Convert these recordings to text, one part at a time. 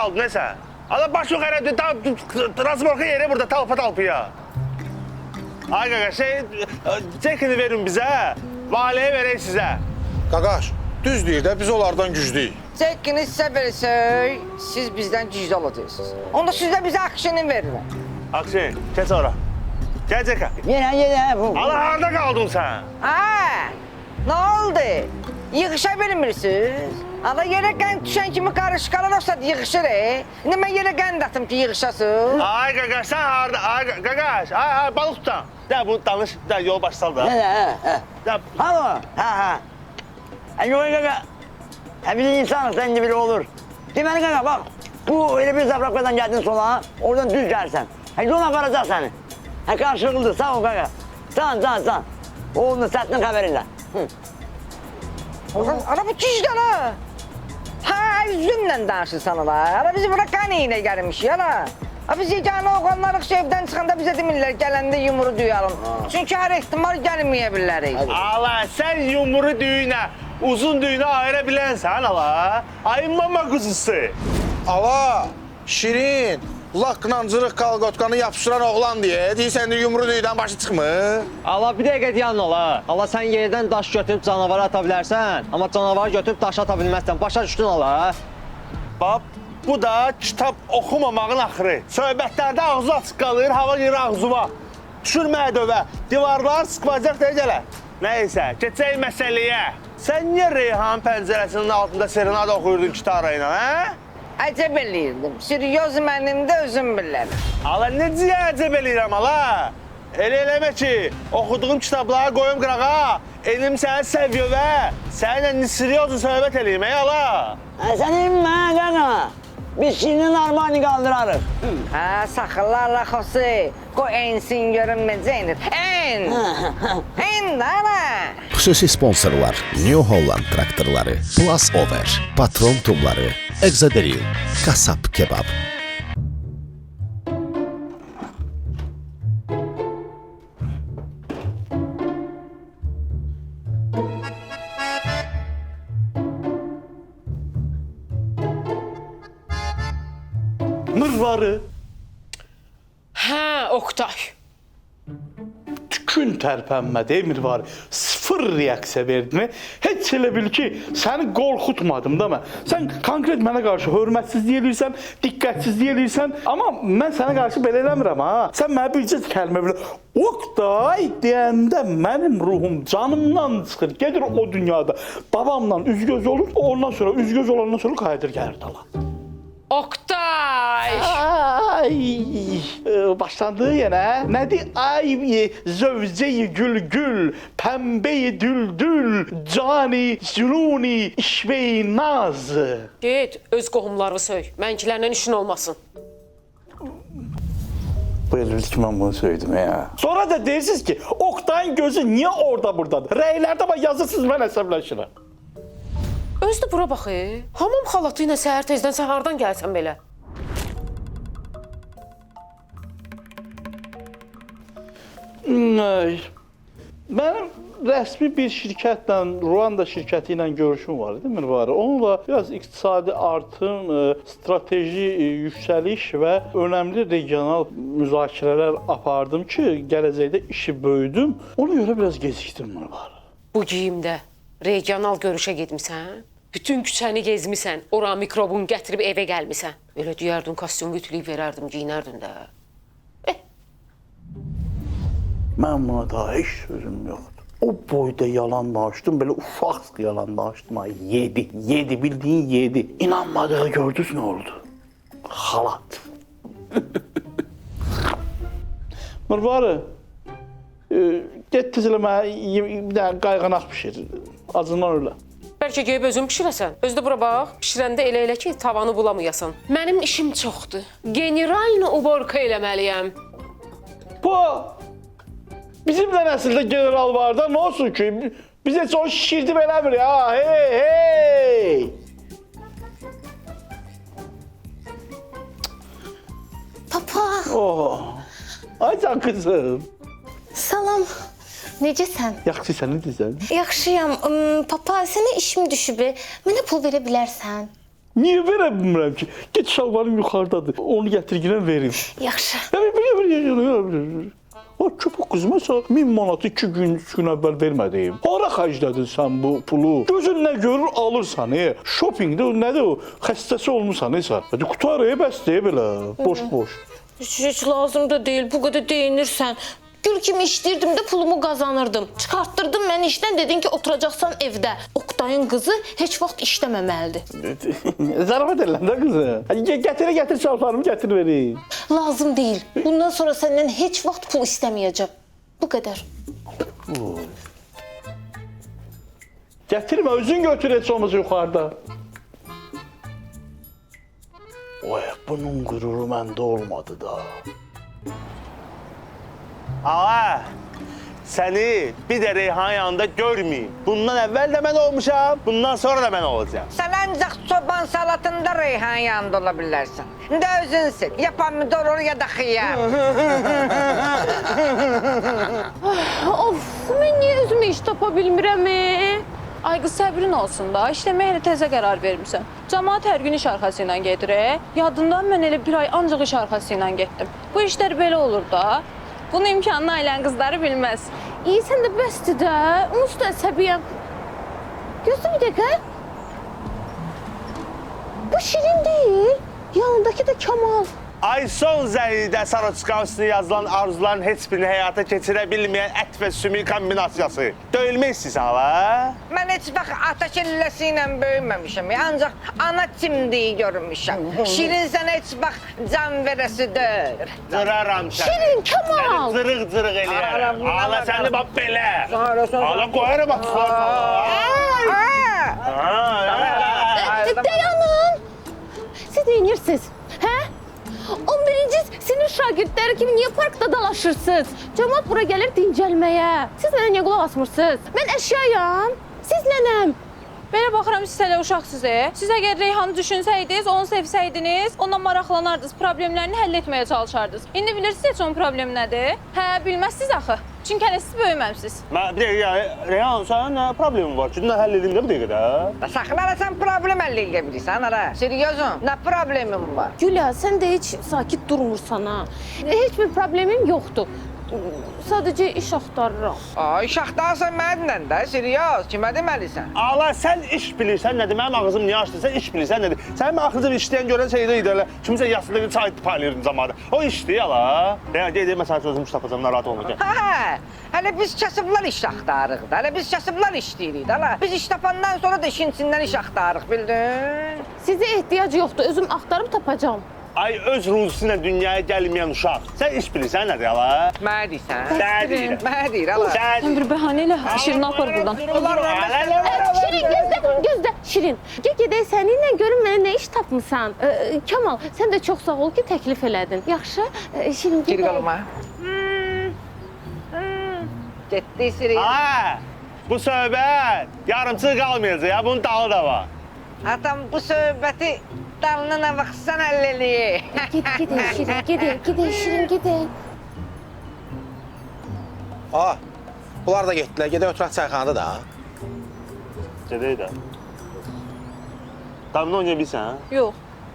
aldın ne sen? Allah baş yok herhalde, transporka yeri burada talpıya. Ay qaqaş, çekini verin bizə, valiyə verək sizə. Qaqaş, düz deyir də biz onlardan güclüyük. Çekini sizə versək, siz bizdən güclü olacaqsınız. Onda siz də bizə aksiyonu verin. Akşin, keç ora. Gel Ceka. Yenə bu. Allah harada qaldın sən? Ha, nə oldu? Yığışa bilmirsiniz? Ana yerə qənd düşən kimi qarışqalar olsa yığışır. İndi mən yerə qənd atım ki, yığışasın. Ay qaqaş, sən harada? Ay qaqaş, ay balıq tutan. Də bunu danış, də yol başsal da. Də Halo. Ha. Yox qaqa. Biz insanıq, sən gibi olur. Deməli qaqa bax, bu elə bir zapravkadan gəldin sola, oradan düz gəlsən. Yol aparacaq səni. Qarşılıqlıdır, sağ ol qaqa. Can. Oğlunun sətinin xəbərinlə. Ana bu gücdən ha. Ha, üzümlə danışırsan ola. Ana bizi bura qan iynə gəlmişik ala. Biz yeganə oğlanlarıq ki, evdən çıxanda bizə demirlər, gələndə yumru duyalım. Çünki hər ehtimal gəlməyə bilərik. ala, sən yumru düyünə, uzun düyünə ayıra bilənsən ala. Ayınmama quzusu. Ala, Şirin, lakla cırıq kalqotkanı yapışdıran oğlan deyə, deyirsən də yumru düyüdən başı çıxmır. Allah bir dəqiqə dayan ola. Allah sən yerdən daş götürüb canavarı ata bilərsən, amma canavarı götürüb daş ata bilməzsən. Başa düşdün ala. Bax, bu da kitab oxumamağın axırı. Söhbətlərdə ağzı açıq qalır, hava girir ağzıma. Düşürməyə dövə, divarlar sıxılacaq deyə gələr. Nəysə, keçək məsələyə. Sən niyə Reyhan pəncərəsinin altında serenada oxuyurdun kitara ilə, hə? Əcəb eləyirdim. Siryoz mənim də özüm bilərəm. Ala, necə əcəb eləyirəm, ala? Elə eləmə ki, oxuduğum kitabları qoyum qırağa, elim sənin səviyyəvə, səninlə nisriyozun söhbət eləyim, ala? Sən inmə qaqa. Biz Şirinin armağanı qaldırarıq. Ha, saxılarla xosu. Qoy ensin görüm necə enir. En də ana. Xüsusi sponsorlar New Holland traktorları, Plus Over, Patron tumları, Exaderil, Kasap Kebab. Mırvarı Hə, Oktay. tükün tərpənmədi, Mırvarı. Sıfır reaksiya verdin. Heç elə bil ki, səni qorxutmadım da mən. Sən konkret mənə qarşı hörmətsizlik eləyirsən, diqqətsizlik eləyirsən. Amma mən sənə qarşı belə eləmirəm ha. Sən mənə bircə kəlmə bilə. Oktay deyəndə mənim ruhum canımdan çıxır. Gedir o dünyada babamla üz-göz olur, ondan sonra üz-göz olandan sonra qayıdır gəlir dala. Oktay. Ay, başlandı yenə. Nədir? Ay, zövcəyi gül, pəmbəyi düldül, cani, züluni, işveyi naz. Get, öz qohumlarını söy. Mənkilərlə işin olmasın. Bu elbette ki, mən bunu söyledim ya. Sonra da deyirsiniz ki, Oktay'ın gözü niye orada buradadır? Rəylərdə bax yazırsınız, mən əsəbləşirəm. Öz də bura bax, hamam xalatı ilə səhər tezdən sən hardan gəlsən belə? Mənim rəsmi bir şirkətlə, Ruanda şirkəti ilə görüşüm var idi, Mırvarı. Onunla biraz iqtisadi artım, strateji yüksəliş və önəmli regional müzakirələr apardım ki, gələcəkdə işi böyüdüm. Ona görə biraz gecikdim, Mırvarı. Bu geyimdə regional görüşə getmisən? Bütün küçəni gezmisən, ora mikrobun gətirib evə gəlmisən. Elə deyərdin, kostyum ütüləyib verərdim, giyinərdin də. Mən buna daha heç sözüm yoxdur. O boyda yalan danışdım, belə ufaq yalan danışdım. Yedi, bildiğin yedi. İnanmadığı gördünüz nə oldu? Xalat. Mırvarı, get tezləmə, bir dənə qayğanaq pişir. Acından öyle. Bəlkə geyib özün pişirəsən. Özü də bura bax, pişirəndə elə ki, tavanı bulamayasan. Mənim işim çoxdur. Generalna uborka eləməliyəm. Bu, bizim də nəsildə general var da, nə olsun ki? Biz heç o şişirdi beləmir ya, hey! Papa, Oh, ay can kızım. salam. Necəsən? Yaxşı, sən nə deyirsən? Yaxşıyam. Papa, sənə işim düşüb. Mənə pul verə bilərsən? Niyə verə bilmirəm ki? Get şalvarım yuxarıdadır. Onu gətirginən verim. Yaxşı. O köpək qızıma sən 1000 manatı 2 gün, 3 gün əvvəl vermədim. Hara xərclədin sən bu pulu? Gözün nə görür alırsan. Shoppingdə nədir o? Xəstəsi olmusan sən. Hadi qutar bəsdir belə. Boş. Heç lazım da deyil, bu qədər deyinirsən. Gül kimi işləyirdim də pulumu qazanırdım. Çıxartdırdın məni işdən, dedin ki, oturacaqsan evdə. Oktayın qızı heç vaxt işləməməlidir. Zarafat edirəm də qızım. Hadi gətir şalvarımı gətir vereyim. Lazım deyil. Bundan sonra səndən heç vaxt pul istəməyəcəm. Bu qədər. Gətirmə, özün götür heç olmasa yuxarıda. Oy, bunun qüruru məndə olmadı da. Ağa, səni bir də Reyhan yanında görməyim. Bundan əvvəl də mən olmuşam, bundan sonra da mən olacağım. Sən ancaq çoban salatında Reyhan yanında ola bilərsən. İndi özünsün. Ya pomidor ol ya da xiyar. Of, mən niyə özümə iş tapa bilmirəm? Ay qız səbrin olsun da, işləməyə elə təzə qərar vermişsən. Cəmaət hər gün iş arxası ilə gedir. Yadından mən elə bir ay ancaq iş arxası ilə getdim. Bu işlər belə olur da. Bunun imkanını ailən qızları bilməz. İyi, sən də bəsdir də. Onsuz da əsəbiyəm. Gözlə bir dəqiqə. Bu Şirin deyil. Yanındakı da Kamal. Ay son zəlidə Saroçkan üstünə yazılan arzuların heç birini həyata keçirə bilməyən ət və sümük kombinasiyası. Döyülmək istəyirsən hala? Mən heç vaxt ata killəsi ilə böyüməmişəm. Ancaq ana çimdiyi görmüşəm. Şirin sənə heç vaxt can verəsi deyil. Cıraram səni. Şirin, Kamal. Səni cırıq-cırıq eləyərəm. Hala səni bax belə. Hala qoyarım atlar. Dayanın. Siz neyinirsiniz? Hə? 11-ci sinif şagirdləri kimi niyə parkda dalaşırsınız? Cəmaət bura gəlir dincəlməyə. Siz mənə niyə qulaq asmırsınız? Mən əşyayam. Siz nənəm. Belə baxıram, siz hələ uşaqsınız. Siz əgər Reyhanı düşünsəydiniz, onu sevsəydiniz, ondan maraqlanardınız, problemlərini həll etməyə çalışardınız. İndi bilirsiniz heç onun problemi nədir? Hə, bilməzsiniz axı. Çünki hələ siz böyüməmsiniz. Bir dəqiqə, Reyhan, sənin nə problemin var ki? Nə həll edeyim də bir dəqiqədə? Sakın ara sen problem əldə edə bilirsən ara. Seriozum, nə problemin var? Gülə, sən də heç sakit durmursan ha. Heç bir problemim yoxdur. Sadəcə iş axtarıram. İş axtarırsan mənimlə də, seriyoz. Kimə deməlisən? Allah, sən iş bilirsən nədir? Mənim ağzım niyə açdı? Sən iş bilirsən nədir? Sənin axırıncı bir işləyən görən şeydə idi elə. Kimsə yasında bir çay paylayırdım zamanında. O işdir yala. Yəni, deyək, məsələn, özüm iş tapacam, narahat olmayacaq. Hə, hələ biz kasıblar iş axtarırıq da. Hələ biz kasıblar işləyirik da. Biz iş tapandan sonra da işin içindən iş axtarırıq, bildin? Sizə ehtiyac yoxdur, özüm axtarıb tapacağam. Ay, öz ruzusu ilə dünyaya gəlməyən uşaq. Sən iş bilirsən nədir yala? Mənə deyirsən? Sənə deyirəm. Mənə deyir, ala. Sən bir bəhanə ilə Şirini apar buradan. Şirin, gözlə, Şirin. Gedək səninlə görüm mənə nə iş tapmısan. Kamal, sən də çox sağ ol ki, təklif elədin. Yaxşı, Şirin, Gir gedək. qalıma. Getdi Siri. Ha, bu söhbət yarımçıq qalmayacaq ya, bunun dalı da var. Atam bu söhbəti dalına nə vaxtsan həll eləyir. Gedək, Şirin, gedək, Şirin, gedək. Bunlar da getdilər. Gedək oturaq çayxanada da. Gedək də. Damla oynaya bilsən, ha? Yox.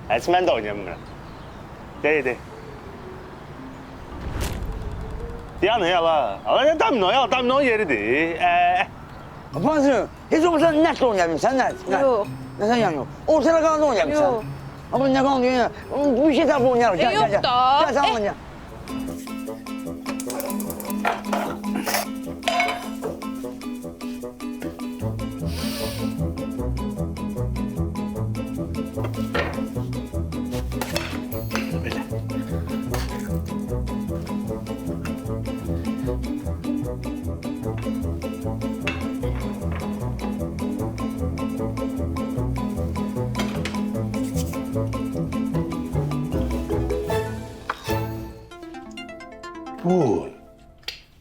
Heç mən də oynaya bilmirəm. Deyək. Diyanı yala. Ala damla yeridir. Bacı, heç olmasa net oynaya bilmirsən, net. Yox. Nəsən yəni yox? Ortada qalanda oynaya bilmirsən. Yox. Amma nə qalanda oynaya? Bu işə tərəf oynayarıq. Gəl, Yox gəl, gəl. da. Gəl, sən oynaya. Bu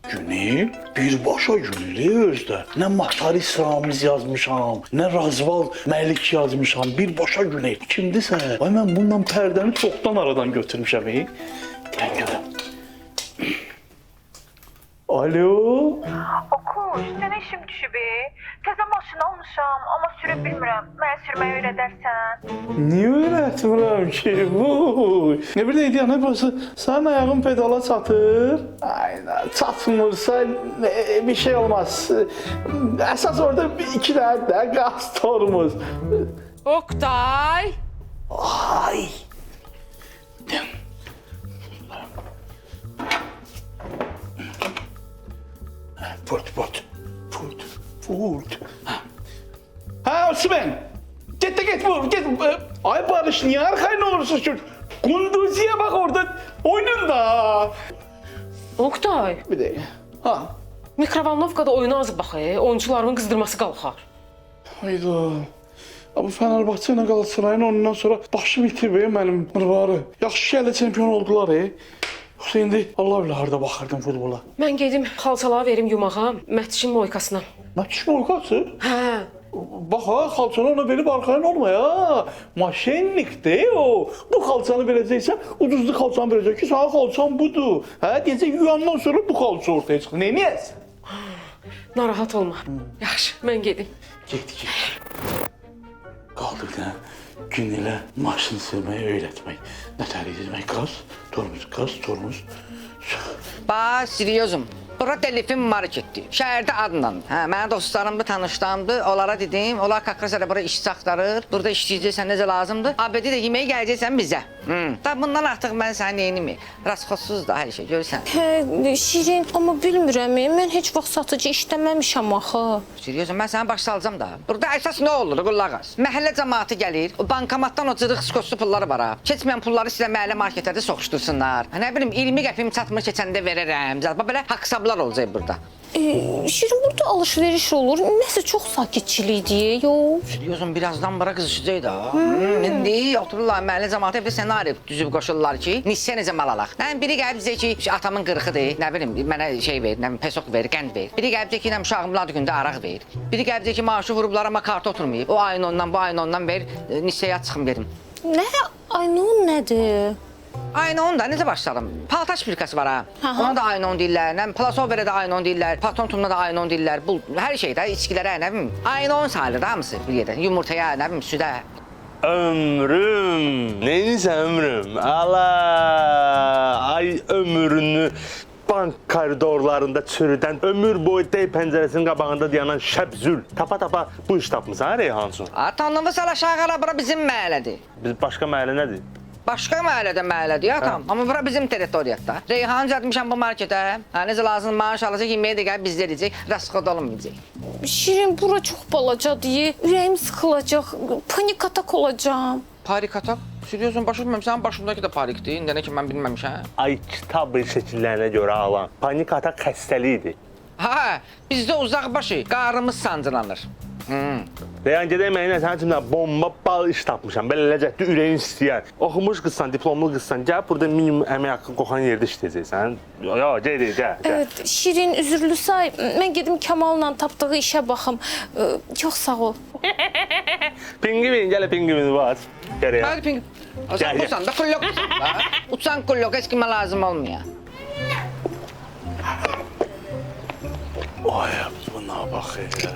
Günel birbaşa Günel özdə. Nə Mataris Ramiz yazmışam, nə Razval Məlik yazmışam, birbaşa Günel. Kimdisə? Ay mən bundan pərdəni çoxdan aradan götürmüşəm. Deyən görəm. Alo? Okuş, sənə işim düşüb. Təzə maşın almışam, amma sürə bilmirəm. Mənə sürməyi öyrədərsən? Niye öğretmirəm ki? Vuy. Ne bileydi ya, ne burası? Senin ayağın pedala çatır. Aynen, çatmırsa bir şey olmaz. Esas orada iki tane de gaz torumuz. Oktay! Ay. Put. Ha Osman. Git vur, git. Ay Barış, niye arkaya ne olursun şu? Kunduzi'ye bak orada oyununda. Oktay! Bir de. Ha. Mikrovalnovkada oyuna azı bax, oyuncularımın qızdırması qalxar. Hayda. Ama Fenerbahçe ile Galatasaray'ın ondan sonra başım itirdi benim mırvarı. Yaxşı şeyle çempiyon oldular. Yoksa indi Allah bilir harda baxardım futbola. Mən gedim xalçalığa verim yumağa, Mətişin moykasına. Mətişin moykası? Hə. Bak ha, xalçanı ona verib arxayın olma ya. Maşenlikdir o. Bu xalçanı verəcəksən, ucuzlu xalçanı verəcək ki, sana xalçan budur. Hə, deyəcək yuyandan sonra bu xalça ortaya çıxır. Neyniyəsən? Narahat olma. Yaxşı, mən gedim. Get. Qaldı bir dənə gün ilə maşın sürməyi öyrətmək. Nətər edilmək? Qaz, tormuz. Bax, seriozum. Bura telefon marketdir. Şəhərdə adla. Hə, mənim dostlarımdır, tanışlarımdır. Onlara dedim, onlar kakasələ bura işçi axtarır. Burada işləyəcəksən necə lazımdır. ABD də yeməyə gələcəksən bizə. Da bundan artıq mən səni neynimi? Rasxozsuz da hər şey görürsən. Hə, Şirin, amma bilmirəm, mən heç vaxt satıcı işləməmişəm axı. Seriozum, mən səni başa salacam da. Burada əsas nə olur, qulaq as. Məhəllə cəmaatı gəlir, o bankomatdan o cırıq skoslu pulları var ha. Keçməyən pulları sizə məhəllə marketlərdə soxuştursunlar. Nə bilim, 20 qəpim çatmır keçəndə verərəm. Belə haqsablar olacaq burada. Şirin, burada alış-veriş olur. Nəsə çox sakitçilikdir, yox. Seriozum, birazdan bura qızışacaq da. İndi otururlar məhəllə cəmaatı evdə ssenari düzüb qoşurlar ki, nisyə necə mal alaq. Biri gəlib bizə ki, atamın qırxıdır, nə bilim, mənə şey ver, nə bilim, pesok ver, qənd ver. Biri gəlib bizə ki, uşağımın adı gündə araq ver. Biri gəlib bizə ki, maaşı vurublar, amma kartı oturmayıb. O ayın ondan, bu ayın ondan ver, nisəyə çıxım gedim. Nə? Aynon nədir? Aynon da necə başladım? Paltaş firkası var ha. Ona da aynon deyirlər, Plasoverə də aynon deyirlər, Patontumda da aynon deyirlər. Bu hər şeydə içkilərə, nə bilim, aynon sayılır da hamısı bir yerdə. Yumurtaya, nə bilim, südə. Ömrüm, neyinsə ömrüm? Ala, ay ömrünü bank koridorlarında çürüdən, ömür boyu dey pəncərəsinin qabağında dayanan şəbzül. Tapa bu iş tapmısan, ha Reyhansun? Tanrımı sal aşağı bura bizim məhəllədir. Biz başqa məhəllə nədir? Başqa məhəllədir ya, tamam. Amma bura bizim territoriyada. Reyhan cədmişəm bu marketə. Necə lazım maaş alacaq, yeməyə də gəlib bizdə edəcək, rasxod olmayacaq. Şirin, bura çox balacadır, ürəyim sıxılacaq, panik atak olacağam. Panik atak? Seriozum, başa bilməm, sənin başındakı da panikdir, indənə ki, mən bilməmişəm. Ay, kitab şəkillərinə görə alan. Panik atak xəstəliyidir. Ha, bizdə uzaq başı, qarnımız sancılanır. Reyhan, gedək mənə sənin üçün bomba bal iş tapmışam. Belə ləzzətli ürəyin istəyər. Oxumuş qızsan, diplomlu qızsan, gəl burada minimum əmək haqqı qoxan yerdə işləyəcəksən. Ya, gəl. Evet, Şirin, üzürlü say, mən gedim Kamal'la tapdığı işə baxım. Çox sağ ol. Pingvin, gələ pingvini var. Gəl ya. Hadi pingvin. Sen kusan da kullok kusan da. Uçsan kullok, heç kimə lazım olmuyor. Ay, buna bax ya.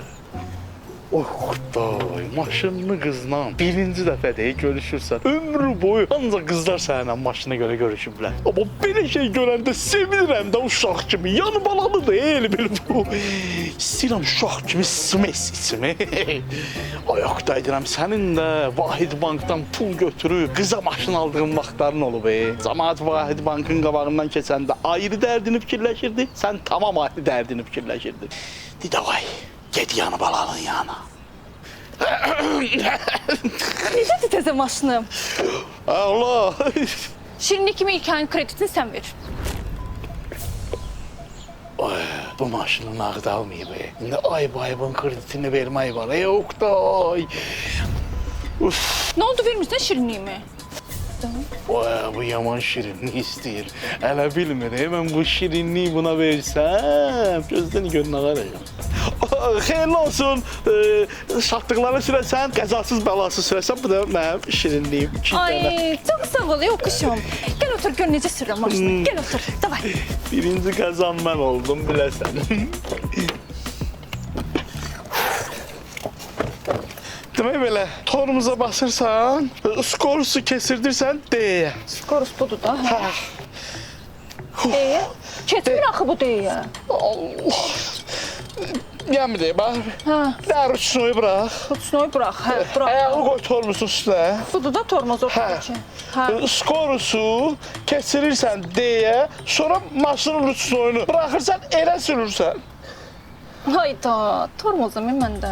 Oktay, maşınlı qızla birinci dəfədə görüşürsən. Ömrü boyu ancaq qızlar səninlə maşına görə görüşüblər. Amma belə şey görəndə sevinirəm də uşaq kimi. Yanı balalıdır, elə bil bu. İstəyirəm uşaq kimi smes içimi. Ay Oktay, deyirəm, sənin də Vahid Bankdan pul götürüb qıza maşın aldığın vaxtların olub. Cəmaət Vahid Bankın qabağından keçəndə ayrı dərdini fikirləşirdi, sən tamam ayrı dərdini fikirləşirdin. Didavay. Get yanı balalın yana. Necədir təzə maşınım? Allah! Şirinlik kimi ilk ayın kreditini sən ver. Ay, bu maşını nağd almayıb. İndi ayın kreditini vermək var. Oktay! Nə oldu, vermirsən şirinliyimi? Bu yaman şirinlik istəyir. Hələ bilmir, mən bu şirinliyi buna versəm, gözdən gönül ağaracaq. Xeyirli olsun, şartlıqları sürəsən, qəzasız bəlasız sürəsən, bu da mənim şirinliyim. Ay, çox sağ ol, yoxuşum. Gəl otur, gör necə sürürəm maşını. Gəl otur, davay. Birinci qəzan mən oldum, biləsən. Demək belə, torumuza basırsan, skorusu kesirdirsən D-yə. Skorus budur da. Hə. Keçmir axı bu deyə. Allah. Gəlmir deyə, bax. Hə. Dər uçsunu bırax. Uçsunu bırax, hə, bırax. Ayağı qoy tormusun üstünə. Budur da tormoz ortadakı. Hə. Skorusu kesirirsən D-yə, sonra maşının uçsunu buraxırsan, elə sürürsən. Hayda, tormozum məndə.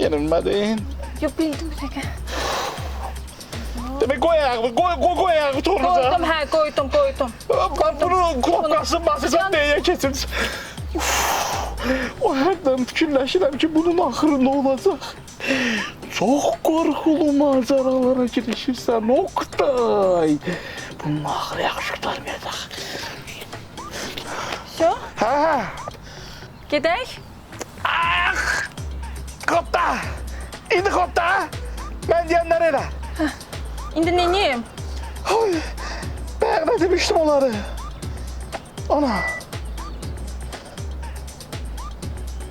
Yenilmədin. Yox, bildim bir dəqiqə. Demək, qoy ayağı tormuza. Qoydum, hə, qoydum. Bax, bunun knopkasını basırsan D-yə keçirsən. O hərdən fikirləşirəm ki, bunun axırı nə olacaq? Çox qorxulu macəralara girişirsən, Oqtay. Bunun axırı yaxşı qurtarmayacaq. Şo? Hə. Gedək. Ax! Qopda! İndi qopda! Mən deyənlər elə. İndi neyim? Oy! Bəğdə demişdim onları. Ana!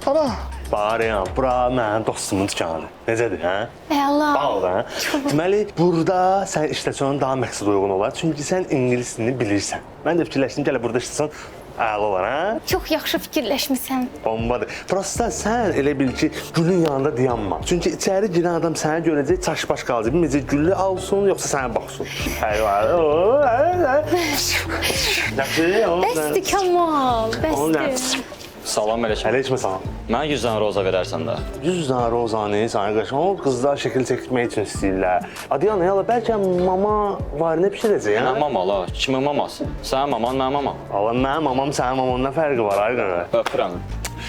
Ana! Barıyam, bura mənim dostumun dükanıdır. Necədir, hə? Əla. Bağlı, hə? Deməli, burada sən işləsən daha məqsəd uyğun olar. Çünki sən ingilis dilini bilirsən. Mən də fikirləşdim, gələ burada işləsən əla olar, hə? Çox yaxşı fikirləşmisən. Bombadır. Prosta sən elə bil ki, gülün yanında dayanma. Çünki içəri girən adam səni görəcək, çaş-baş qalacaq. Bilməyəcək, gülü alsın, yoxsa sənə baxsın. Bəsdir Kamal, bəsdir. Salam Mələk. Əleyhismə salam. Mənə 100 dənə roza verərsən də. 100 dənə rozanı sənə qaşın. O qızlar şəkil çəkmək üçün istəyirlər. Adiyana, yala bəlkə mama varinə bişirəcək, hə? Nə mama la? Kimin maması? Sənin maman, mənim mamam. Allah, mənim mamam sənin mamandan fərqi var, ay qaqa. Öpürəm.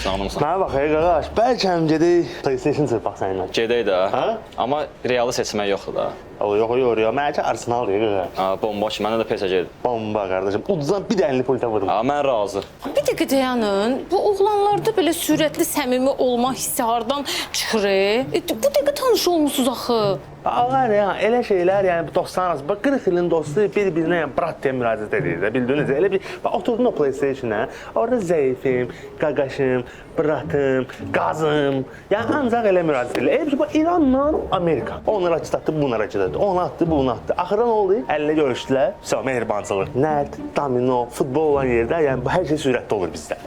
Canımsan. Mənə bax, ay qaqaş, bəlkə gedək PlayStation çırpaq səninlə. Gedək də. Hə? Amma realı seçmək yoxdur da. Yox, mənəcə Arsenal deyək, qaqa. Bomba ki, mənə də PSG-dir. Bomba, qardaşım. Ucuzdan bir dənli pulta vurum. Mən razı. Bir dəqiqə dayanın. Bu oğlanlarda belə sürətli, səmimi olma hissi hardan çıxır? Bu dəqiqə tanış olmusunuz axı. Ağar ya, elə şeylər, yəni dostlar arası, bax 40 ilin dostu bir-birinə yəni brat deyə müraciət edir də, bildiniz? Elə bir, bax oturdun o PlayStation-a, orada zəifim, qaqaşım, bratım, qazım, yəni ancaq elə müraciət edir. Elə bir ki, bax İranla Amerika, onlara çıtatdı, bunlara çıtatdı, onu atdı, bunu atdı. Axırda nə oldu? Əllə görüşdülər, mehribançılıq, nərt, domino, futbol olan yerdə, yəni bu hər şey sürətli olur bizdə.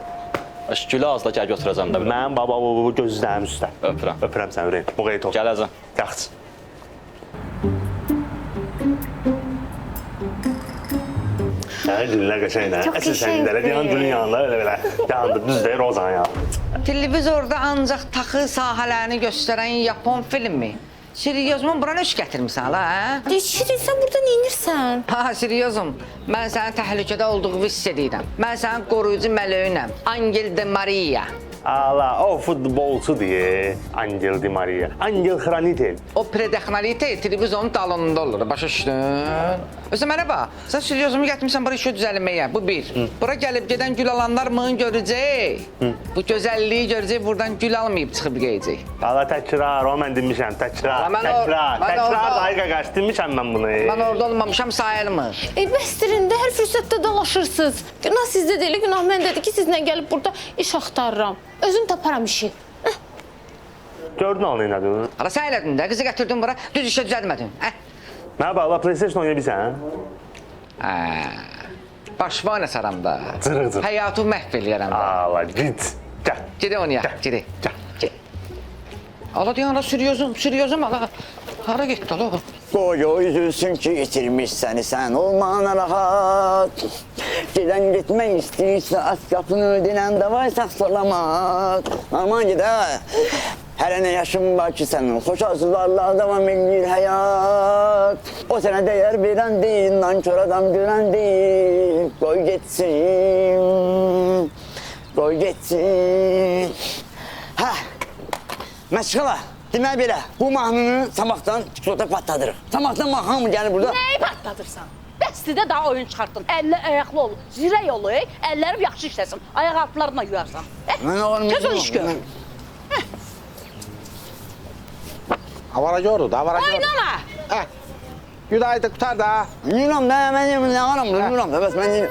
Gülü azla gəl götürəcəm də. Mənim baba bu gözlərim üstə. Öpürəm. Öpürəm səni ürəyim. Muğayət ol. Gələcəm. Yaxşı. Güllər qəşənglə. Əsl sən gidə, deyən gülün yanında elə belə. Yandı, düzdür, Rozan ya. Televizorda ancaq taxıl sahələrini göstərən Yapon filmi. Seriozum, bura nöş gətirmisən, hə? Şirin, sən burada neynirsən? Ha, seriozum. Mən sənin təhlükədə olduğu hiss edirəm. Mən sənin qoruyucu məlöyünəm. Angel de Maria. Allah, o futbolçu diye Angel Di Maria. Angel Hranitel. O predexnalite televizorun dalında olur, başa düşdün? Özü mənə bax, sən seryozumu gətirmirsən bura işə düzəlməyə, bu bir. Bura gəlib gedən gül alanlar mığın görəcək. Bu gözəlliyi görəcək, buradan gül almayıb çıxıb geyəcək. Allah təkrar, o mən demişəm, təkrar, təkrar, dayı qaqaş, demişəm mən bunu. Mən orada olmamışam, sayılmır. Bəsdirin də hər fürsətdə dalaşırsınız. Günah sizdə deyil, günah məndədir ki, sizlə gəlib burada iş axtarıram. Özüm taparam işi. Gördün alın inadını. Hala sən elədin də, qızı gətirdin bura, düz işə düzəlmədin. Mənə bax, Allah PlayStation oynaya bilsən, Başıma nə saram da. Cırıq. Həyatımı məhv eləyərəm da. Allah, git, gəl. Gedək oynayaq, gedək. Gəl. Hala deyən, hala seriozum, hala. Hara getdi, hala? Qoy üzülsün ki, itirmiş səni sən olmağına rahat. Gedən getmək istəyirsə, az qapını dinən də var saxsalamaq. Aman gedə, hələ nə yaşım var ki sənin, xoş arzularla davam edir həyat. O sənə dəyər verən deyil, nankör adam görən deyil. Qoy getsin, qoy getsin. Hə, məşğala. Demək belə, bu mahnını sabahdan TikTokda patladırıq. Sabahdan hamı gəlir burada. Nəyi patladırsan? Bəslidə daha oyun çıxartdın. Əllə ayaqlı ol, zirək ol, əllərim yaxşı işləsin. Ayaq altlarına yuyarsan. Tez ol iş gör. Avara gördü da, avara gördü. Oynama! Güdaydı, qutar da. Yürüm da, mən nə qaram, yürüm da, bəs mən deyim.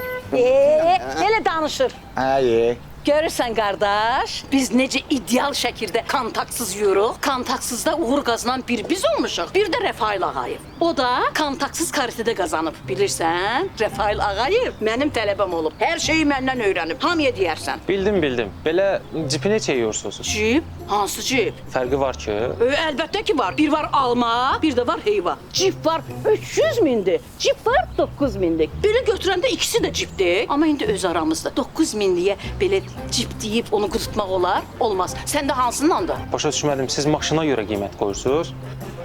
Elə danışır. Əyi. Görürsən qardaş, biz necə ideal şəkildə kontaktsız yürürük. Kontaktsızda uğur qazanan bir biz olmuşuq, bir də Rəfail Ağayev. O da kontaktsız karatədə qazanıb. Bilirsən, Rəfail Ağayev mənim tələbəm olub. Hər şeyi məndən öyrənib. Hamıya deyərsən. Bildim. Belə cipi neçə yiyorsunuz? Cip? Hansı cip? Fərqi var ki. Əlbəttə ki var. Bir var alma, bir də var heyva. Cip var 300 mindir, cip var 9 mindir. Belə götürəndə ikisi də cipdir. Amma indi öz aramızda 9 minliyə belə cip deyib onu qırıtmaq olar? Olmaz. Sən də hansındandır? Başa düşmədim, siz maşına görə qiymət qoyursunuz.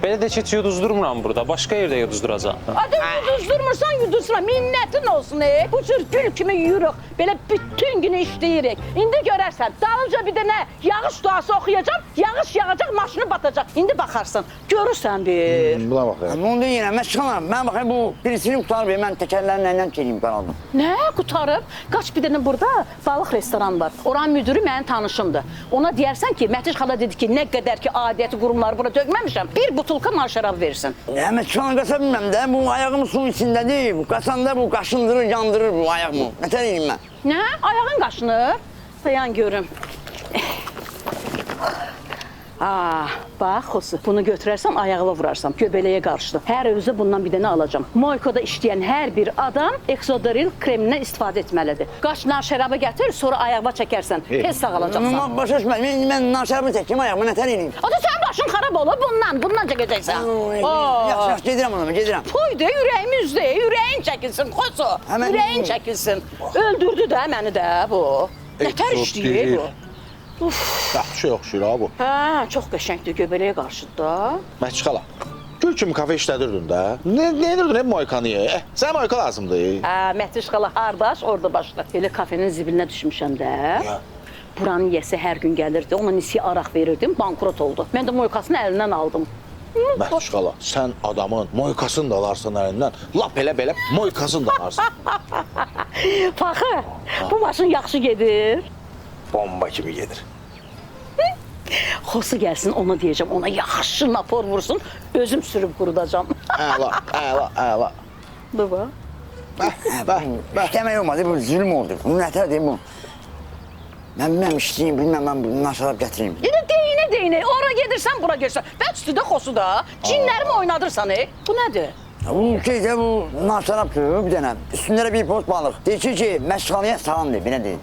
Belə də ki, yuduzdurmuram burada, başqa yerdə yuduzduracam. Adı yuduzdurmursan yuduzdura, minnətin olsun. Bu cür gül kimi yürürük, belə bütün günü işləyirik. İndi görərsən, dalınca bir dənə yağış duası oxuyacam, yağış yağacaq, maşını batacaq. İndi baxarsan, görürsən bir. Buna bax ya. Onu deyirəm, mən çıxaram. Mən baxayım, bu birisini qutarıb, mən təkərlərlə ilə geleyim qanaldım. Nə qutarıb? Qaç bir dənə burada balıq restoran var. Oranın müdürü mənim tanışımdır. Ona deyərsən ki, Mətiş xala dedi ki, nə qədər ki, adiyyəti qurumları bura dökməmişəm, bir butulka nar şərab verirsən. Mən çıxan qasa bilməm də, bu ayağım suyun içindədir. Bu qasanda bu qaşındırır, yandırır bu ayağımı. Nətər edeyim mən? Nə? Ayağın qaşınır? Dayan görüm. Bax, Xosu, bunu götürərsəm, ayağıma vurarsam, göbələyə qarşıdır. Hər özü bundan bir dənə alacam. Moykoda işləyən hər bir adam Exoderil kremindən istifadə etməlidir. Qaç nar şərabı gətir, sonra ayağıma çəkərsən. Tez sağalacaqsan. Başa düşmə, mən nar şərabı çəkeyim, ayağımı nətər edeyim? O da sənin başın xarab olur, bundan çəkəcəksən. Yaxşı, gedirəm ona, gedirəm. Toy de, ürəyimi üzdə, ürəyin çəkilsin, Xosu. Ürəyin çəkilsin. Öldürdü də məni də bu. Nətər işləyir bu? Yaxşı oxşuyur ha bu. Hə, çox qəşəngdir, göbələyə qarşıdır da. Məşq xala. Gül kimi kafe işlədirdin də. Nə edirdin hep moykanı? Sənə moyka lazımdır. Hə, Mətiş xala hardaş, orada başla. Elə kafenin zibilinə düşmüşəm də. Buranın yiyəsi hər gün gəlirdi, ona nisiyə araq verirdim, bankrot oldu. Mən də moykasını əlindən aldım. Mətiş xala, sən adamın moykasını da alarsan əlindən, lap elə moykasını da alarsan. Paxı, bu maşın yaxşı gedir. Bomba kimi gedir. Xosu gəlsin, ona deyəcəm, ona yaxşı napor vursun, özüm sürüb qurudacam. Əla. Bu bax. İşləmək olmadı, bu zülm oldu. Bu nətərdir bu? Mən bilməm işləyim, bilməm mən bunu naşarab gətireyim. Yine deyinə, ora gedirsən, bura gelirsən. Bəsdir də Xosu da, cinlərimi oynadırsan, Bu nədir? Bu şeydə bu naşarabdır, bir dənə. Üstündə bir post balıq. Deyir ki, məşğaliyə salamdır, belə deyil.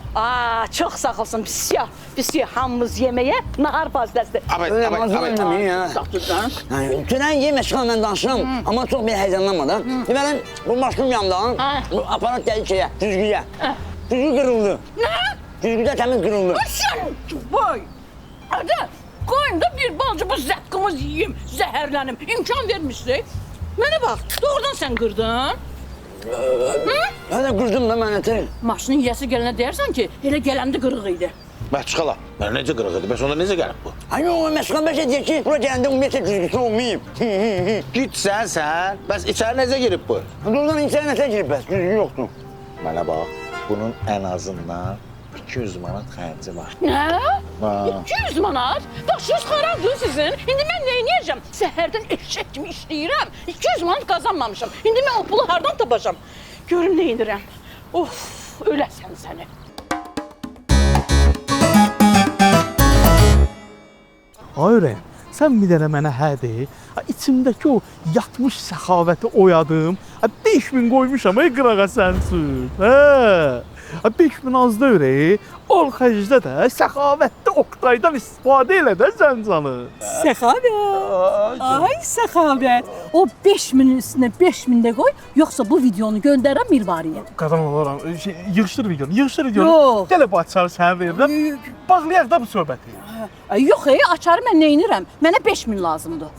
Çox sağ olsun, pisiya, hamımız yeməyə, nahar fazləsi. Tünən ye məşğal, mən danışıram, amma çox bir həyəcanlanma da. Deməli, bu maşınım yandan, bu aparat gəlir şeyə, düzgüyə. Düzgü qırıldı. Nə? Düzgüdə təmiz qırıldı. Sən, boy! Hadi, qoyun da bir balcı bu zəqqımız yiyeyim, zəhərlənim. İmkan vermişsək. Mənə bax, doğrudan sən qırdın. Mən də qırdım da mən ətər. Maşının yiyəsi gələnə deyərsən ki, elə gələndə qırıq idi. Mətiş xala, necə qırıq idi? Bəs onda necə gəlib bu? Ay, o məşğal bəşə deyir ki, bura gələndə ümumiyyətlə düzgüsü olmayıb. Git sən. Bəs içəri necə girib bu? Doğrudan içəri nətər girib bəs, düzgü yoxdur. Mənə bax, bunun ən azından 200 manat xərci var. Nə? 200 manat? Başınız xarabdır sizin. İndi mən nə edəcəm? Səhərdən eşək kimi işləyirəm. 200 manat qazanmamışam. İndi mən o pulu hardan tapacam? Görüm nə edirəm. Of, öləsən səni. Ay ürəyim, sən bir dənə mənə hə de. İçimdəki o yatmış səxavəti oyadım. 5000 qoymuşam qırağa sənsin. 5000 azda ürəyi, ol xərcdə də səxavətli Oqtaydan istifadə elə də sən canı. Səxavət. Ay səxavət. O 5000-in üstünə 5000 də qoy, yoxsa bu videonu göndərəm Mirvariyə. Qadam olaram, yığışdır videonu. Yox. Gələ bu açarı sənə verirəm. Bağlayaq da bu söhbəti. Yox, açarı mən nə edirəm? Mənə 5000 lazımdır.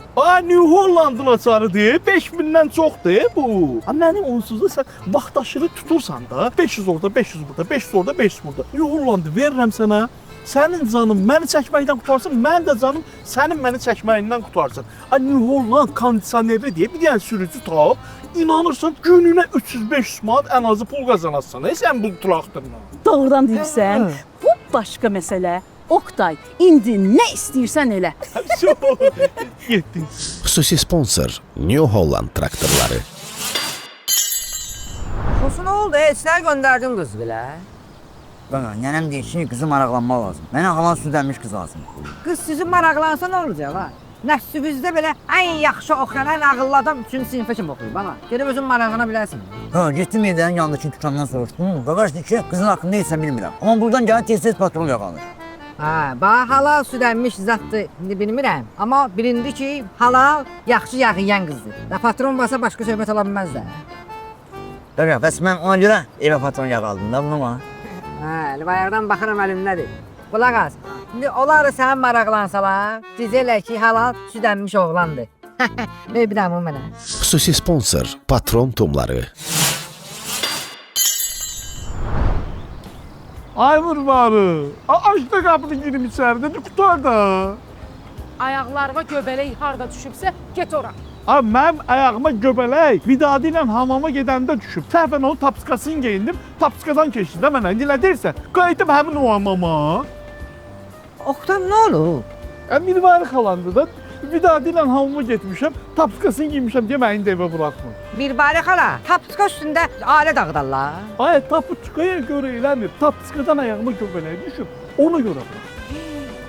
New Holland'ın açarıdır, 5000-dən çoxdur bu. Mənim onsuz da sən vaxtaşırı tutursan da, 500 orada, 500 burada, 500 orada, 500 burada. New Holland'ı verirəm sənə. Sənin canın məni çəkməkdən qutarsın, mənim də canım sənin məni çəkməyindən qutarsın. New Holland kondisionerli deyə bir dənə sürücü tap, inanırsan gününə 300-500 manat ən azı pul qazanasın. Sən bu traktorla. Doğrudan deyirsən, bu başqa məsələ. Oqtay, indi nə istəyirsən elə. Yetdin. Xüsusi sponsor New Holland traktorları. Xosu nə oldu? Heç nə göndərdin qız belə? Qaqa, nənəm deyir ki, qızı maraqlanmaq lazım. Mənə halan südənmiş qız lazım. Qız sizi maraqlansa nə olacaq ha? Nəfsünüzdə belə ən yaxşı oxuyan, ən ağıllı adam 3-cü sinifə kimi oxuyub ana. Gedib özün marağına bilərsin. Qaqa, getdim evlərin yanındakı dükandan soruşdum. Qaqa dedi ki, qızın haqqında heç sən bilmirəm. Amma buradan gələn tez-tez patron yaxalır. Ha, bax halal südənmiş zatdır, indi bilmirəm. Amma bilindi ki, halal yaxşı yağ yeyən qızdır. Da patron varsa başqa söhbət ola bilməz də. Qaqa, bəs mən ona görə evə patron yağı aldım da bunu. Hə, bayaqdan baxıram əlimdədir. Qulaq as. İndi onları sən maraqlansalar, deyəcəklər ki, halal südənmiş oğlandır. Bir daha bu mənə. Xüsusi sponsor Patron tumları. Ay vurvarı. Açdı qapını girib içəridə, qutar da. Ayaqlarıma göbələk harda düşübsə, get ora. Abi mənim ayağıma göbələk Vidadi ilə hamama gedəndə düşüb. Səhvən onun tapskasını geyindim, tapskadan keçdi də mənə. İndi nə deyirsən? Qayıtdım həmin o hamama. Oxtam, nə olub? Mirvari xalandı da. Vidadi ilə hamama getmişəm, tapskasını giymişəm deyə məni də evə buraxmır. Bir bari xala, tapska üstündə alə dağıdarlar. Ay, tapıçkaya görə eləmir. Tapskadan ayağıma göbələk düşüb, ona görə bırak.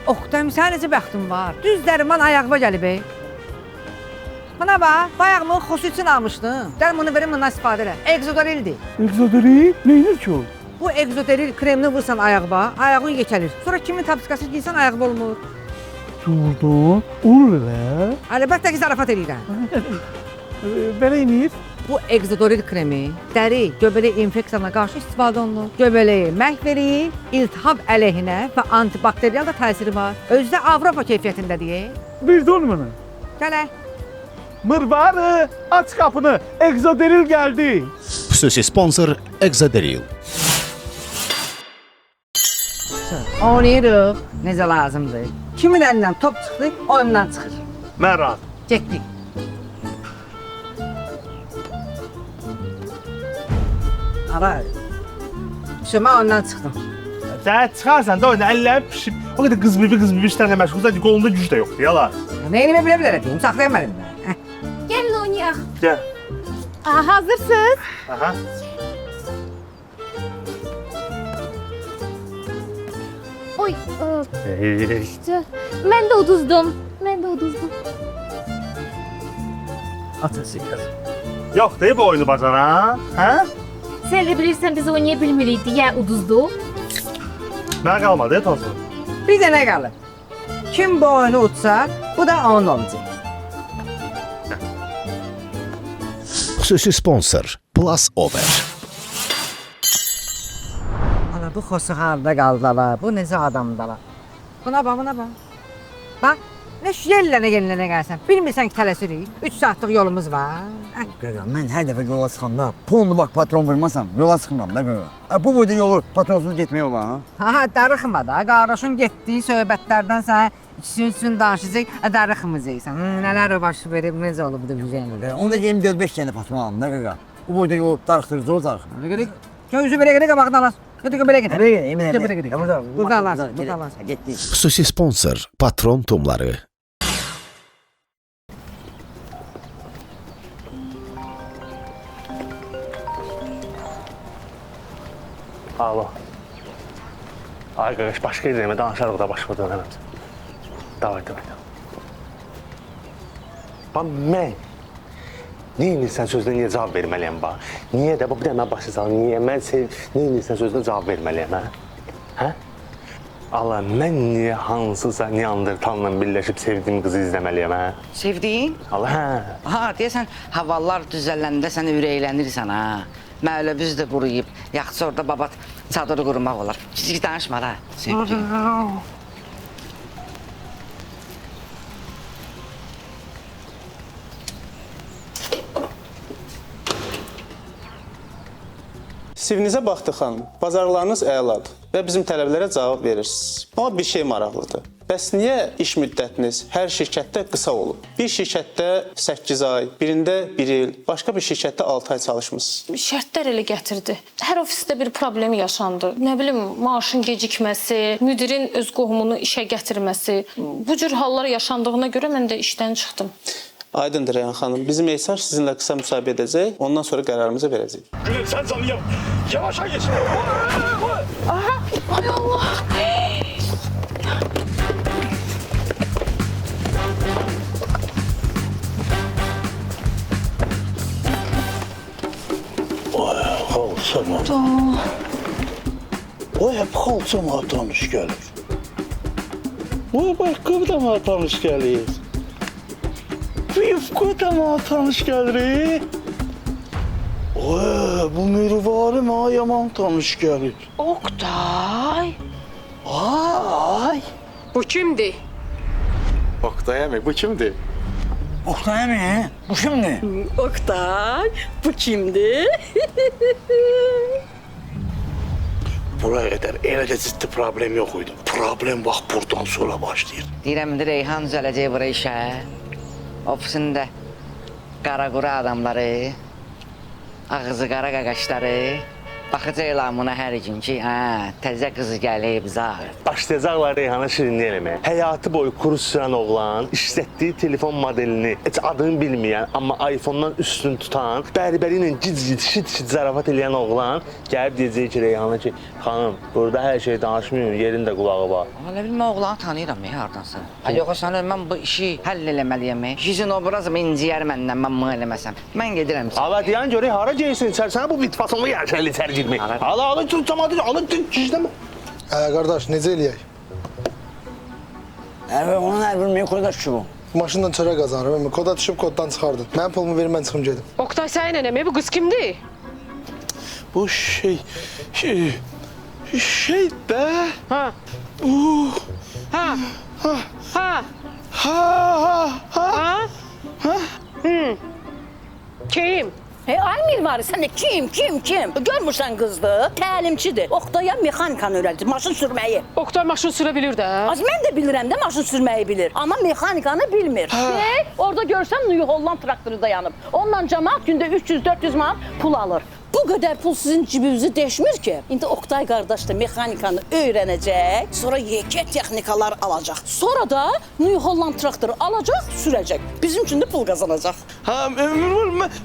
Oxtam, sən necə bəxtin var? Düz dərman ayağıma gəlib. Buna bax, bayağımı xoşu üçün almışdım. Gəl bunu verim, bundan istifadə elə. Exoderildir. Exoderil? Neyinir ki o? Bu exoderil kremini vursan ayağıma, ayağın yekəlir. Sonra kimin tapskası giysən ayağım olmur. Doğrudan, olur elə. Əlbəttə ki, zarafat edirəm. Belə inir. Bu exoderil kremi dəri, göbələk infeksiyasına qarşı istifadə olunur. Göbələyi məhv verir, iltihab əleyhinə və antibakteriyal da təsiri var. Özü də Avropa keyfiyyətindədir. Bir də onu mənə. Gələ. Mirvari, aç qapını. Exoderil gəldi. Xüsusi sponsor Exaderil. Oynayırıq. Necə lazımdır. Kimin əlindən top çıxdı, oyundan çıxır. Mən rahat. Getdik. Ara. Mən ondan çıxdım. Sən çıxarsan da oyna, əlləri pişib. O qədər qız bibi işlərlə məşğulsan ki, qolunda güc də yoxdur, yala. Neyini bilə deyim, saxlayam əlimdən. Gəlin oynayaq. Gəl. Hazırsınız? Aha. Oy, mən də uduzdum. Atası gəl. Yox deyib oyunu bacaran, hə? Sən də bilirsən biz oynaya bilmirik deyə uduzdu. Mənə qalmadı, tozu. Bir də nə qalır? Kim bu oyunu utsa, bu da onun olacaq. Xüsusi sponsor Plus Over. Ana, bu xosu harda qaldılar, bu necə adamdalar. Buna bax. Bax, nə şu yerlənə gəlsən, bilmirsən ki, tələsirik. 3 saatlıq yolumuz var. Qaqa, mən hər dəfə yola çıxanda pulunu bax patron vurmasam, yola çıxmıram da qaqa. Bu boyda yolu patronsuz getmək olar, ha? Ha, darıxma da, qardaşın getdiyi söhbətlərdən sən üçün danışacaq, darıxmayacaqsan. Nələr baş verib, necə olub da güzel. Onda gəlin 4-5 dənə patron alım da qaqa. Bu boyda yolu darıxdırıcı olacaq. Gözü belə gedək, qabağını alas. Gedək, belə gedək. Belə gedək. Burada alas. Getdik. Xüsusi sponsor Patron tumları. Alo. Ay qardaş, başqa yerlərimə danışarıq da başqa dönərəm. Davay. Bax, mən nə inirsən sözünə niyə cavab verməliyəm bax? Niyə də, bax, bir də mən başa salım, niyə mən nə inirsən sözünə cavab verməliyəm, hə? Allah, mən niyə hansısa Neandertalla birləşib sevdiyim qızı izləməliyəm, hə? Sevdiyin? Allah, hə. Ha, deyəsən, havalar düzələndə sən ürəklənirsən, ha. Məhəlləbiz də quruyub, yaxşı orada babat çadırı qurumaq olar. Kiçik danışma da, sevdiyin. CV-nizə baxdıq xanım, bazarlarınız əladır və bizim tələblərə cavab verirsiniz. Amma bir şey maraqlıdır. Bəs niyə iş müddətiniz hər şirkətdə qısa olub? Bir şirkətdə 8 ay, birində 1 il, başqa bir şirkətdə 6 ay çalışmısınız? Şərtlər elə gətirdi. Hər ofisdə bir problem yaşandı. Nə bilim, maaşın gecikməsi, müdirin öz qohumunu işə gətirməsi. Bu cür hallar yaşandığına görə mən də işdən çıxdım. Aydındır Reyhan xanım. Bizim HR sizinlə qısa müsahibə edəcək, ondan sonra qərarımızı verəcək. Gülüm, sən canı yavaşa geç. Aha, Ay Allah. Xalçama. O hep xalçama tanış gəlir. O ayaqqabı da mənə tanış gəlir. Bu yufka da mənə tanış gəlir. Bu mirvari mənə yaman tanış gəlir. Oktay. Ay. Bu kimdir? Oktay əmi, bu kimdir? Oktay mı? Bu şimdi? Oktay, bu kimdir? Buraya qədər eləcə ciddi problem yox idi. Problem bax buradan sonra başlayır. Deyirəm indi Reyhan düzələcək bura işə. Ofisində qara quru adamları, ağzı qara qaqaşları baxacaqlar buna hər gün ki, təzə qız gəlib zar. Başlayacaqlar Reyhanı şirinlik eləməyə. Həyatı boyu kuru sürən oğlan, işlətdiyi telefon modelini, heç adını bilməyən, amma iPhone-dan üstün tutan, bəri-bəri ilə gic-gic, şit-şit zarafat eləyən oğlan gəlib deyəcək ki, Reyhan'a ki, xanım, burada hər şey danışmıyorum, yerin də qulağı var. Elə bilmə oğlanı tanıyıram ya hardansa. Yoxsa sən mən bu işi həll eləməliyəm. Sizin obrazım inciyər məndən, mən bunu eləməsəm. Mən gedirəm. Ava deyən görək hara geysin içərisən, bu bitfasonlu yerçəli içəri girmək. Ala, tutamadı, alın, gizləmə. Qardaş, necə eləyək? Onun hər bilməyi koda düşüb o. Maşından çörək qazanırım, koda düşüb koddan çıxardım. Mənim pulumu verin, mən çıxım gedim. Oktay sənin nənəmi, bu qız kimdir? Bu şey də. Ha. Ha. Ha. Ha. Ha. Ha. Ha. Kim? Ay Mirvari, sən də kim? Görmürsən qızdır, təlimçidir. Oktaya mexanikanı öyrədir, maşın sürməyi. Oktay maşın sürə bilir də. Az mən də bilirəm də maşın sürməyi bilir. Amma mexanikanı bilmir. Orada görsən New Holland traktoru dayanıb. Onunla cəmaət gündə 300-400 manat pul alır. Bu qədər pul sizin cibinizi deşmir ki. İndi Oktay qardaş da mexanikanı öyrənəcək, sonra yekə texnikalar alacaq. Sonra da New Holland traktoru alacaq, sürəcək. Bizim üçün də pul qazanacaq.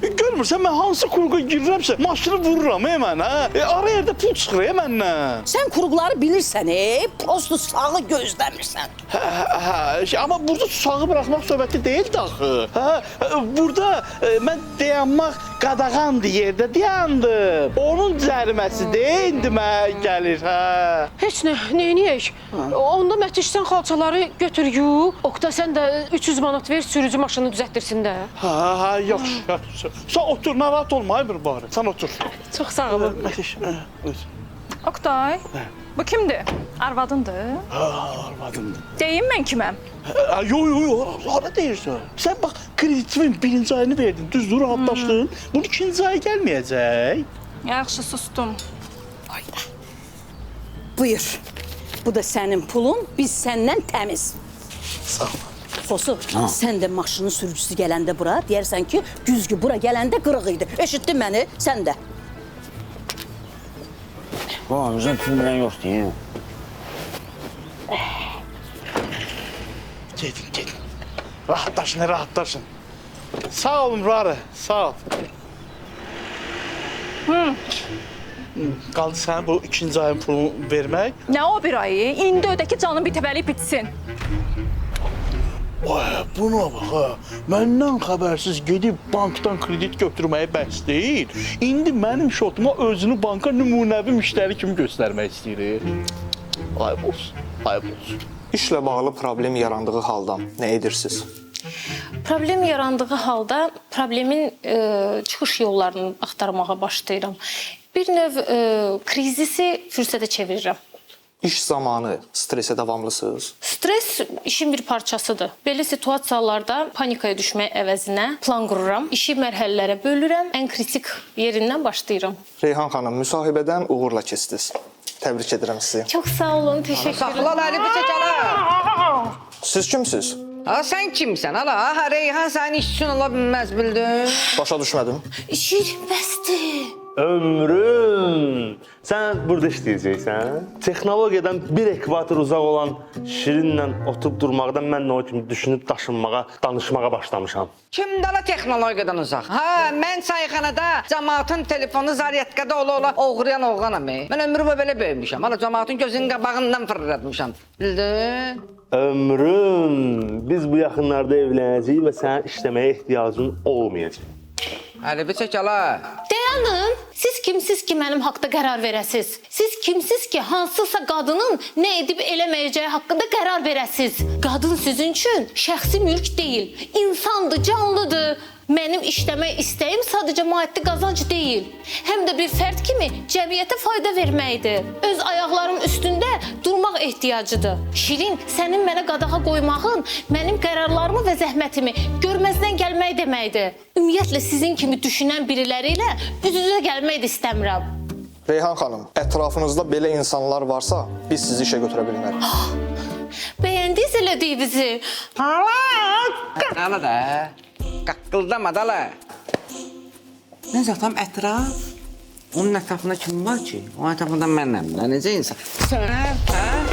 Görmürsən, mən hansı kuruğa girirəmsə, maşını vururam mən, ara yerdə pul çıxır məndən. Sən kuruqları bilirsən, prosto sağı gözləmirsən. Amma burada sağı buraxmaq söhbəti deyildi axı. Burada mən dayanmaq qadağandı yerdə dayandım. Onun cəriməsi də indi mənə gəlir, Heç nə, neyniyək? Onda mətişsən xalçaları götür yu. Oktay sən də 300 manat ver, sürücü maşını düzəltdirsin də. Yaxşı. Sən otur, narahat olma, bir bari. Sən otur. Çox sağ olun. Oktay, bu kimdir? Arvadındır? Arvadımdır. Deyim mən kiməm? Yox, hara deyirsən? Sən bax, kreditin birinci ayını verdin, düzdür, rahatlaşdın. Bunun ikinci ayı gəlməyəcək. Yaxşı, sustum. Ayda. Buyur. Bu da sənin pulun, biz səndən təmiz. Sağ ol. Fosu, sən də maşının sürücüsü gələndə bura, deyərsən ki, güzgü bura gələndə qırıq idi. Eşitdin məni, sən də. Bu anca pul bilən yoxdur. Gedin. Rahatlaşın. Sağ olun, Rarı, sağ ol. Qaldı sənin bu ikinci ayın pulunu vermək. Nə o bir ayı? İndi ödə ki, canın bitəbəli bitsin. Buna bax, məndən xəbərsiz gedib bankdan kredit götürməyə bəs deyil. İndi mənim şotuma özünü banka nümunəvi müştəri kimi göstərmək istəyir. Ayıb olsun. İşlə bağlı problem yarandığı halda nə edirsiniz? Problem yarandığı halda problemin çıxış yollarını axtarmağa başlayıram. Bir növ krizisi fürsətə çevirirəm. İş zamanı stresə davamlısınız? Stres işin bir parçasıdır. Belə situasiyalarda panikaya düşmək əvəzinə plan qururam, işi mərhələlərə bölürəm, ən kritik yerindən başlayıram. Reyhan xanım, müsahibədən uğurla keçdiniz. Təbrik edirəm sizi. Çox sağ olun, təşəkkür ederim. Saxla Əli, bir çəkələ. Siz kimsiniz? Sən kimsən? Reyhan sənin işçin ola bilməz bildin. Başa düşmədim. Şirin bəsdir. Ömrüm. Sən burada işləyəcəksən? Texnologiyadan bir ekvator uzaq olan Şirinlə oturub durmaqdan mən o kimi düşünüb daşınmağa, danışmağa başlamışam. Kim dala texnologiyadan uzaq? Ha, mən çayxanada cəmaatın telefonu zaryatkada ola oğrayan oğlanam. Mən ömrümə belə böyümüşəm. Hala cəmaatın gözünün qabağından fırlatmışam. Bildin? Ömrüm, biz bu yaxınlarda evlənəcəyik və sənin işləməyə ehtiyacın olmayacaq. Hələ bir çək ala. Dayanın. Siz kimsiz ki mənim haqqda qərar verəsiz? Siz kimsiz ki hansısa qadının nə edib eləməyəcəyi haqqında qərar verəsiz? Qadın sizin üçün şəxsi mülk deyil, insandır, canlıdır. Mənim işləmək istəyim sadəcə maddi qazanc deyil. Həm də bir fərd kimi cəmiyyətə fayda verməkdir. Öz ayaqlarım üstündə durmaq ehtiyacıdır. Şirin, sənin mənə qadağa qoymağın mənim qərarlarımı və zəhmətimi görməzdən gəlmək deməkdir. Ümumiyyətlə sizin kimi düşünən biriləri ilə üz-üzə gəlmək də istəmirəm. Reyhan xanım, ətrafınızda belə insanlar varsa, biz sizi işə götürə bilmərik. Bəyəndiniz elədik bizi. Hala da. Qaqqıldama da la. Necə tam ətraf? Onun ətrafında kim var ki? O ətrafında mənəm. Necə insan? Sən, hə?